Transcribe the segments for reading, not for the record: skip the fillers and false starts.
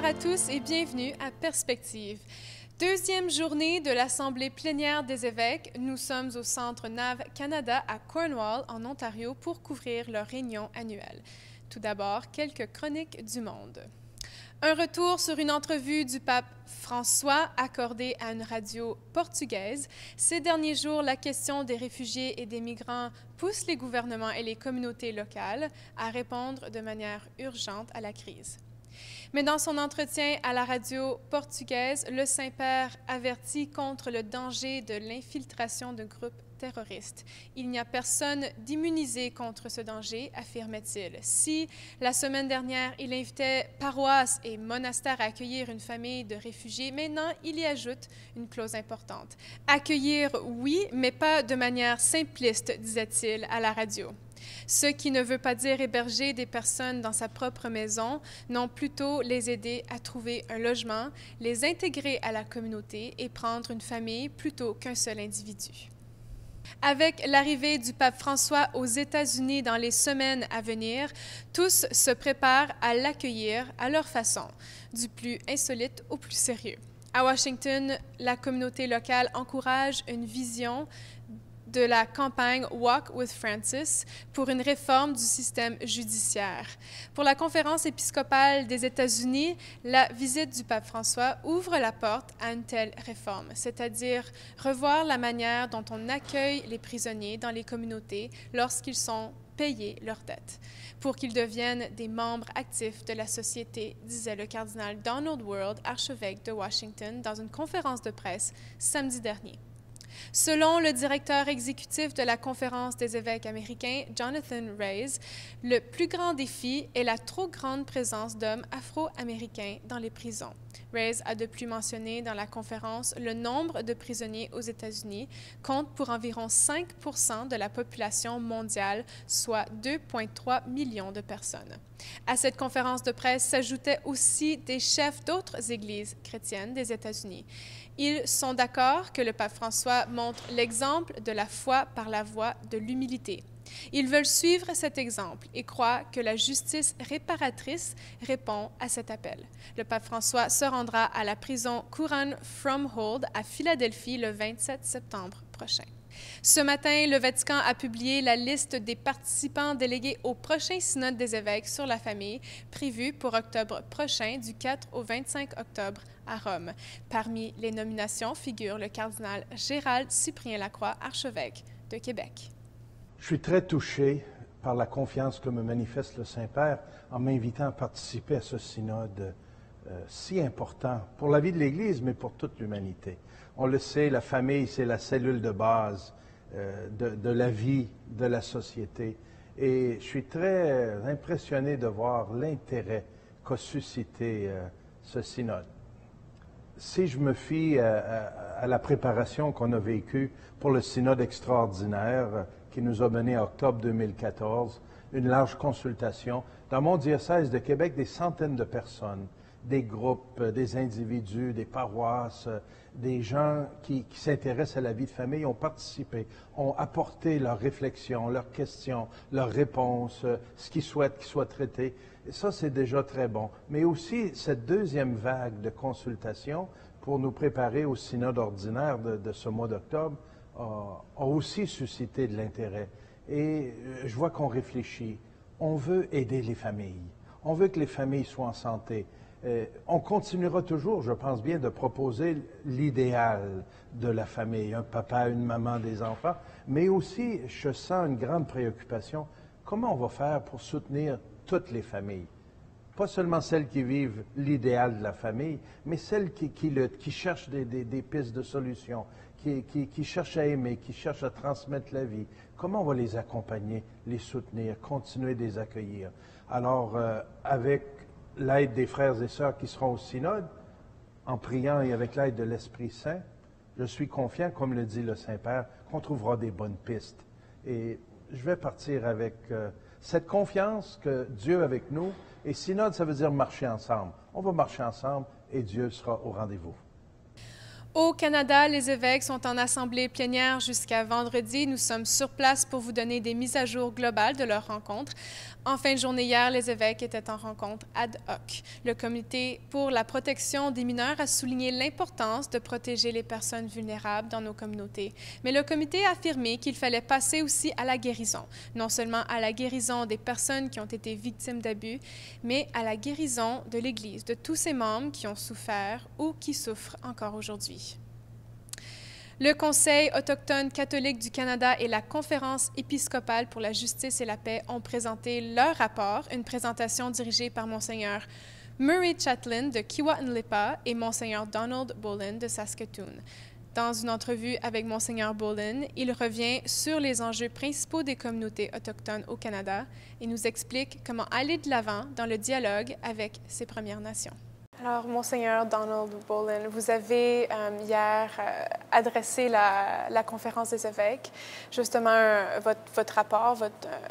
à tous et bienvenue à Perspective. Deuxième journée de l'Assemblée plénière des évêques, nous sommes au Centre Nave Canada à Cornwall, en Ontario, pour couvrir leur réunion annuelle. Tout d'abord, quelques chroniques du monde. Un retour sur une entrevue du pape François accordée à une radio portugaise. Ces derniers jours, la question des réfugiés et des migrants pousse les gouvernements et les communautés locales à répondre de manière urgente à la crise. Mais dans son entretien à la radio portugaise, le Saint-Père avertit contre le danger de l'infiltration de groupes terroristes. Il n'y a personne d'immunisé contre ce danger, affirmait-il. Si, la semaine dernière, il invitait paroisses et monastères à accueillir une famille de réfugiés, maintenant, il y ajoute une clause importante. Accueillir, oui, mais pas de manière simpliste, disait-il à la radio. Ce qui ne veut pas dire héberger des personnes dans sa propre maison, non plutôt les aider à trouver un logement, les intégrer à la communauté et prendre une famille plutôt qu'un seul individu. Avec l'arrivée du pape François aux États-Unis dans les semaines à venir, tous se préparent à l'accueillir à leur façon, du plus insolite au plus sérieux. À Washington, la communauté locale encourage une vision de la campagne Walk with Francis pour une réforme du système judiciaire. Pour la conférence épiscopale des États-Unis, la visite du pape François ouvre la porte à une telle réforme, c'est-à-dire revoir la manière dont on accueille les prisonniers dans les communautés lorsqu'ils sont payés leurs dettes, pour qu'ils deviennent des membres actifs de la société, disait le cardinal Donald World, archevêque de Washington, dans une conférence de presse samedi dernier. Selon le directeur exécutif de la Conférence des évêques américains, Jonathan Reyes, le plus grand défi est la trop grande présence d'hommes afro-américains dans les prisons. Reyes a de plus mentionné dans la conférence le nombre de prisonniers aux États-Unis compte pour environ 5 % de la population mondiale, soit 2,3 millions de personnes. À cette conférence de presse s'ajoutaient aussi des chefs d'autres églises chrétiennes des États-Unis. Ils sont d'accord que le pape François montre l'exemple de la foi par la voie de l'humilité. Ils veulent suivre cet exemple et croient que la justice réparatrice répond à cet appel. Le pape François se rendra à la prison Curran Fromhold à Philadelphie le 27 septembre prochain. Ce matin, le Vatican a publié la liste des participants délégués au prochain synode des évêques sur la famille, prévu pour octobre prochain, du 4 au 25 octobre à Rome. Parmi les nominations figure le cardinal Gérald Cyprien Lacroix, archevêque de Québec. Je suis très touché par la confiance que me manifeste le Saint-Père en m'invitant à participer à ce synode si important pour la vie de l'Église, mais pour toute l'humanité. On le sait, la famille, c'est la cellule de base de la vie de la société. Et je suis très impressionné de voir l'intérêt qu'a suscité ce synode. Si je me fie à la préparation qu'on a vécue pour le synode extraordinaire qui nous a mené en octobre 2014, une large consultation, dans mon diocèse de Québec, des centaines de personnes, des groupes, des individus, des paroisses, des gens qui s'intéressent à la vie de famille ont participé, ont apporté leurs réflexions, leurs questions, leurs réponses, ce qu'ils souhaitent qu'il soit traité. Et ça, c'est déjà très bon. Mais aussi, cette deuxième vague de consultation pour nous préparer au synode ordinaire de ce mois d'octobre a aussi suscité de l'intérêt. Et je vois qu'on réfléchit. On veut aider les familles. On veut que les familles soient en santé. On continuera toujours, je pense bien, de proposer l'idéal de la famille, un papa, une maman, des enfants, mais aussi, je sens une grande préoccupation, comment on va faire pour soutenir toutes les familles? Pas seulement celles qui vivent l'idéal de la famille, mais celles qui cherchent des pistes de solutions, qui cherchent à aimer, qui cherchent à transmettre la vie. Comment on va les accompagner, les soutenir, continuer de les accueillir? Alors, avec l'aide des frères et sœurs qui seront au synode, en priant et avec l'aide de l'Esprit Saint, je suis confiant, comme le dit le Saint-Père, qu'on trouvera des bonnes pistes. Et je vais partir avec cette confiance que Dieu est avec nous. Et synode, ça veut dire marcher ensemble. On va marcher ensemble et Dieu sera au rendez-vous. Au Canada, les évêques sont en assemblée plénière jusqu'à vendredi. Nous sommes sur place pour vous donner des mises à jour globales de leur rencontre. En fin de journée hier, les évêques étaient en rencontre ad hoc. Le Comité pour la protection des mineurs a souligné l'importance de protéger les personnes vulnérables dans nos communautés. Mais le comité a affirmé qu'il fallait passer aussi à la guérison. Non seulement à la guérison des personnes qui ont été victimes d'abus, mais à la guérison de l'Église, de tous ses membres qui ont souffert ou qui souffrent encore aujourd'hui. Le Conseil autochtone catholique du Canada et la Conférence épiscopale pour la justice et la paix ont présenté leur rapport, une présentation dirigée par Monseigneur Murray Chatlin de Kiwa'anlipa et Monseigneur Donald Bolin de Saskatoon. Dans une entrevue avec Monseigneur Bolin, il revient sur les enjeux principaux des communautés autochtones au Canada et nous explique comment aller de l'avant dans le dialogue avec ces Premières Nations. Alors, Monseigneur Donald Bolin, vous avez hier adressé la conférence des évêques, justement votre rapport,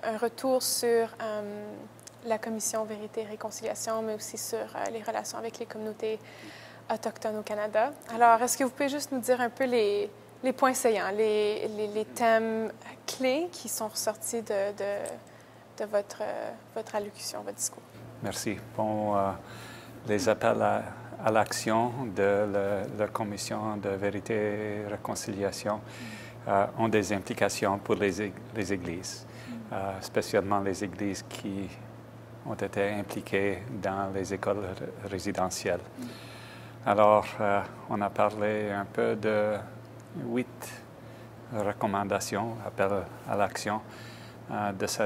un retour sur la commission Vérité et Réconciliation, mais aussi sur les relations avec les communautés autochtones au Canada. Alors, est-ce que vous pouvez juste nous dire un peu les points saillants, les thèmes clés qui sont ressortis de votre allocution, votre discours? Merci. Bon, les appels à l'action de la Commission de Vérité et Réconciliation ont des implications pour les églises, spécialement les églises qui ont été impliquées dans les écoles résidentielles. Alors, on a parlé un peu de 8 recommandations, appels à l'action de ce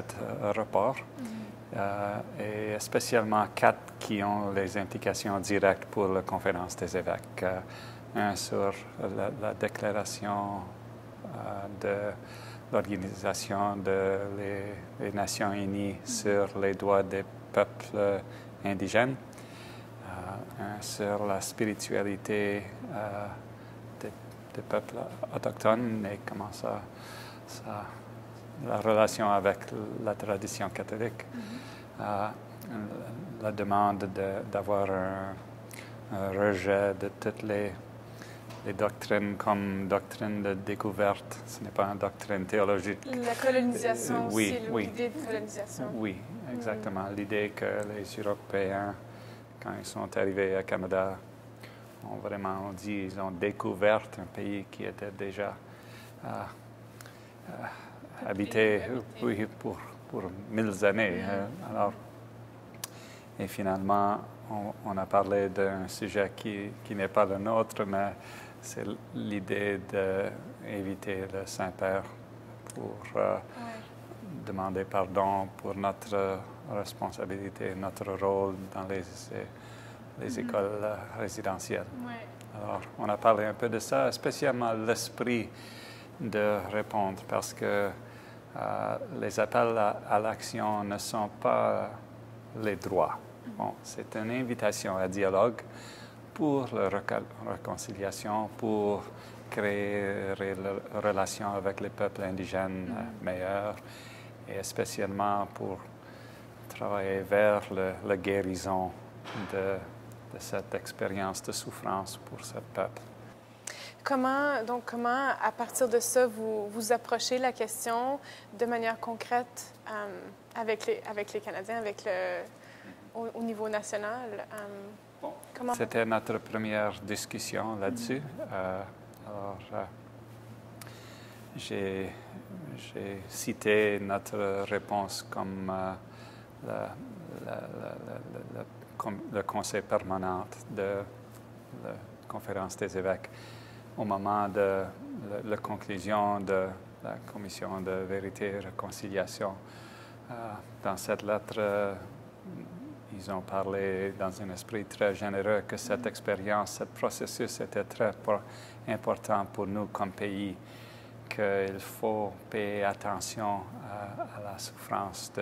rapport. Et spécialement 4 qui ont les implications directes pour la conférence des évêques. Un sur la déclaration de l'Organisation des Nations Unies sur les droits des peuples indigènes, un sur la spiritualité des peuples autochtones et comment la relation avec la tradition catholique, la demande d'avoir un rejet de toutes les doctrines comme doctrine de découverte. Ce n'est pas une doctrine théologique. La colonisation oui, aussi, oui. l'idée de colonisation. Oui, exactement. L'idée que les Européens, quand ils sont arrivés au Canada, ont vraiment dit ils ont découvert un pays qui était déjà habité oui, pour 1000 années. Alors, et finalement, on a parlé d'un sujet qui n'est pas le nôtre, mais c'est l'idée d'inviter le Saint-Père pour demander pardon pour notre responsabilité, notre rôle dans les écoles résidentielles. Alors, on a parlé un peu de ça, spécialement l'esprit de répondre, parce que les appels à l'action ne sont pas les droits. Bon, c'est une invitation à dialogue pour la réconciliation, pour créer une relation avec les peuples indigènes meilleures et spécialement pour travailler vers la guérison de cette expérience de souffrance pour ce peuple. Comment, à partir de ça, vous approchez la question de manière concrète avec les Canadiens, au niveau national? C'était notre première discussion là-dessus. Alors, j'ai cité notre réponse comme le conseil permanent de la conférence des évêques au moment de la conclusion de la commission de vérité et réconciliation. Dans cette lettre, ils ont parlé dans un esprit très généreux que cette expérience, ce processus était très important pour nous comme pays, qu'il faut payer attention à la souffrance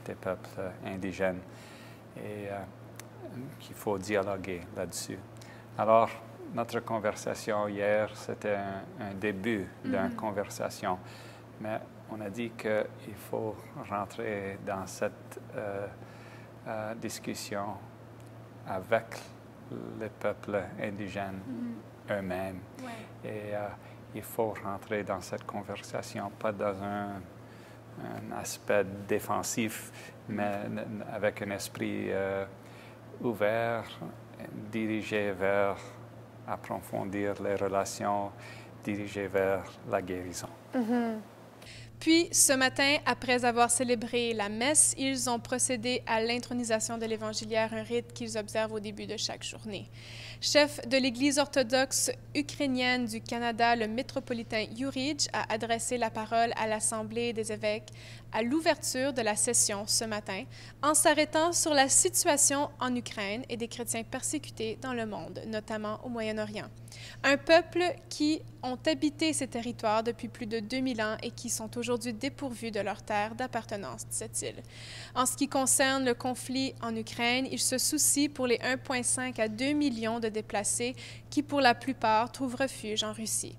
des peuples indigènes et qu'il faut dialoguer là-dessus. Alors, notre conversation hier, c'était un début d'une conversation, mais on a dit qu'il faut rentrer dans cette discussion avec les peuples indigènes eux-mêmes. Ouais. Et il faut rentrer dans cette conversation, pas dans un aspect défensif, mais avec un esprit ouvert, dirigé vers approfondir les relations, dirigé vers la guérison. Mm-hmm. Puis, ce matin, après avoir célébré la messe, ils ont procédé à l'intronisation de l'évangéliaire, un rite qu'ils observent au début de chaque journée. Chef de l'Église orthodoxe ukrainienne du Canada, le métropolitain Yurij a adressé la parole à l'Assemblée des évêques à l'ouverture de la session ce matin, en s'arrêtant sur la situation en Ukraine et des chrétiens persécutés dans le monde, notamment au Moyen-Orient. Un peuple qui ont habité ces territoires depuis plus de 2000 ans et qui sont aujourd'hui dépourvus de leur terre d'appartenance, disait-il. En ce qui concerne le conflit en Ukraine, il se soucie pour les 1,5 à 2 millions de déplacés qui, pour la plupart, trouvent refuge en Russie.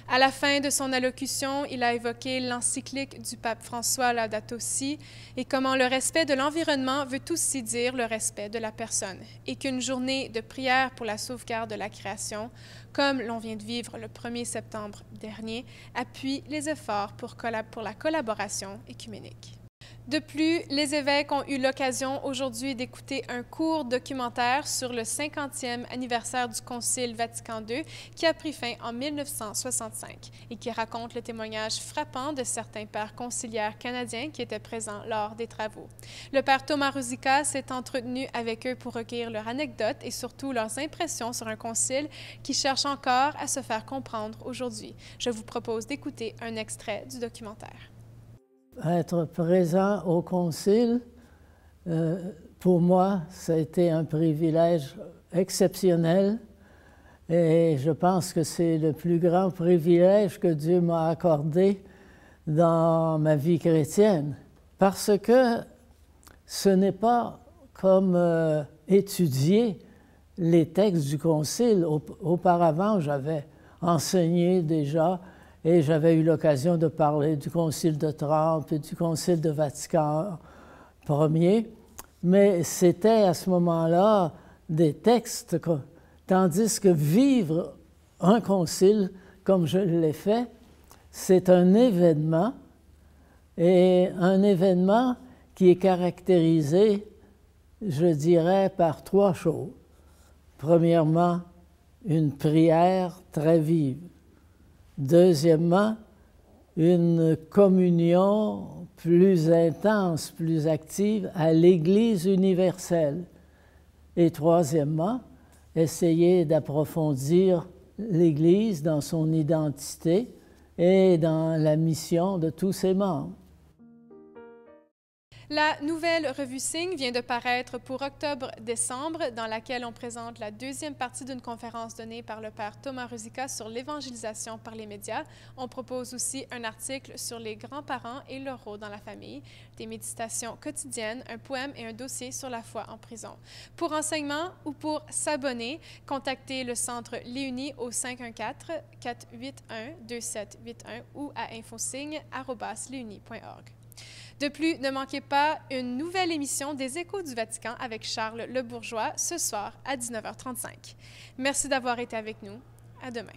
À la fin de son allocution, il a évoqué l'encyclique du pape François Laudato Si et comment le respect de l'environnement veut aussi dire le respect de la personne et qu'une journée de prière pour la sauvegarde de la création, comme l'on vient de vivre le 1er septembre dernier, appuie les efforts pour la collaboration écuménique. De plus, les évêques ont eu l'occasion aujourd'hui d'écouter un court documentaire sur le 50e anniversaire du Concile Vatican II qui a pris fin en 1965 et qui raconte le témoignage frappant de certains pères conciliaires canadiens qui étaient présents lors des travaux. Le père Thomas Ruzicka s'est entretenu avec eux pour recueillir leurs anecdotes et surtout leurs impressions sur un concile qui cherche encore à se faire comprendre aujourd'hui. Je vous propose d'écouter un extrait du documentaire. Être présent au concile, pour moi, ça a été un privilège exceptionnel et je pense que c'est le plus grand privilège que Dieu m'a accordé dans ma vie chrétienne. Parce que ce n'est pas comme étudier les textes du concile. Auparavant, j'avais enseigné déjà et j'avais eu l'occasion de parler du Concile de Trente et du Concile de Vatican Ier, mais c'était à ce moment-là des textes, tandis que vivre un concile comme je l'ai fait, c'est un événement, et un événement qui est caractérisé, je dirais, par trois choses. Premièrement, une prière très vive. Deuxièmement, une communion plus intense, plus active à l'Église universelle. Et troisièmement, essayer d'approfondir l'Église dans son identité et dans la mission de tous ses membres. La nouvelle revue Signe vient de paraître pour octobre-décembre, dans laquelle on présente la deuxième partie d'une conférence donnée par le père Thomas Ruzicka sur l'évangélisation par les médias. On propose aussi un article sur les grands-parents et leur rôle dans la famille, des méditations quotidiennes, un poème et un dossier sur la foi en prison. Pour renseignements ou pour s'abonner, contactez le Centre Léunie au 514-481-2781 ou à infosigne@léunie.org. De plus, ne manquez pas une nouvelle émission des Échos du Vatican avec Charles Le Bourgeois ce soir à 19h35. Merci d'avoir été avec nous. À demain.